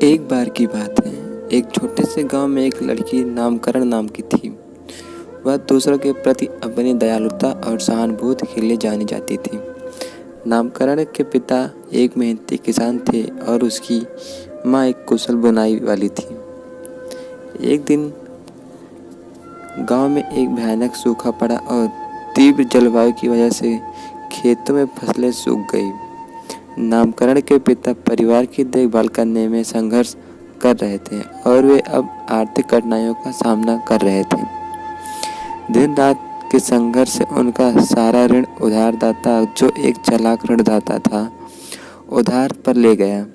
एक बार की बात है। एक छोटे से गांव में एक लड़की नामकरण नाम की थी। वह दूसरों के प्रति अपनी दयालुता और सहानुभूति के लिए जानी जाती थी। नामकरण के पिता एक मेहनती किसान थे और उसकी माँ एक कुशल बुनाई वाली थी। एक दिन गांव में एक भयानक सूखा पड़ा और तीव्र जलवायु की वजह से खेतों में फसलें सूख गई। नामकरण के पिता परिवार की देखभाल करने में संघर्ष कर रहे थे और वे अब आर्थिक कठिनाइयों का सामना कर रहे थे। दिन रात के संघर्ष से उनका सारा ऋण उधारदाता, जो एक चालाक ऋणदाता था, उधार पर ले गया।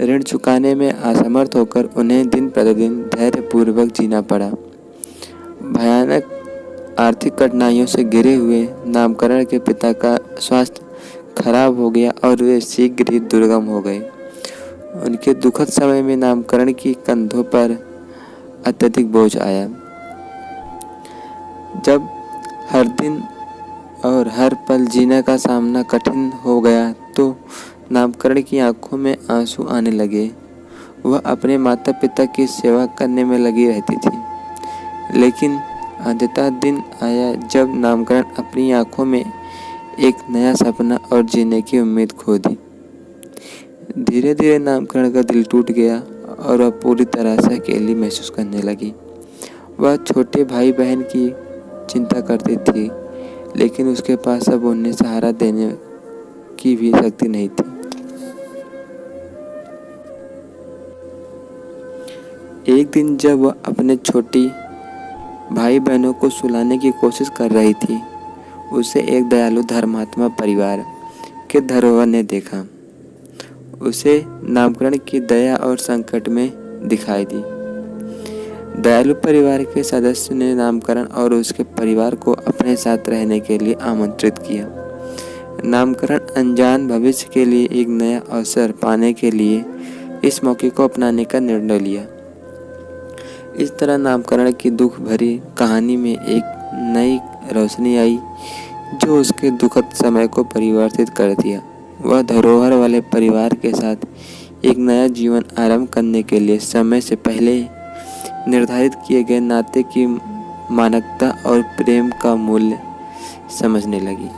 ऋण चुकाने में असमर्थ होकर उन्हें दिन प्रतिदिन धैर्यपूर्वक जीना पड़ा। भयानक आर्थिक कठिनाइयों से घिरे हुए नामकरण के पिता का स्वास्थ्य खराब हो गया और वे शीघ्र ही दुर्गम हो गए। उनके दुखद समय में नामकरण की कंधों पर अत्यधिक बोझ आया। जब हर दिन और हर पल जीने का सामना कठिन हो गया तो नामकरण की आंखों में आंसू आने लगे। वह अपने माता पिता की सेवा करने में लगी रहती थी, लेकिन अंततः दिन आया जब नामकरण अपनी आंखों में एक नया सपना और जीने की उम्मीद खो दी। धीरे धीरे नामकरण का दिल टूट गया और वह पूरी तरह से अकेली महसूस करने लगी। वह छोटे भाई बहन की चिंता करती थी, लेकिन उसके पास अब उन्हें सहारा देने की भी शक्ति नहीं थी। एक दिन जब वह अपने छोटी भाई बहनों को सुलाने की कोशिश कर रही थी, उसे एक दयालु धर्मात्मा परिवार के धरोहर ने देखा। उसे नामकरण की दया और संकट में दिखाई दी। दयालु परिवार के सदस्य ने नामकरण और उसके परिवार को अपने साथ रहने के लिए आमंत्रित किया। नामकरण अनजान भविष्य के लिए एक नया अवसर पाने के लिए इस मौके को अपनाने का निर्णय लिया। इस तरह नामकरण की दुख भरी कहानी में एक नई रोशनी आई जो उसके दुखद समय को परिवर्तित कर दिया। वह धरोहर वाले परिवार के साथ एक नया जीवन आरंभ करने के लिए समय से पहले निर्धारित किए गए नाते की मानकता और प्रेम का मूल्य समझने लगी।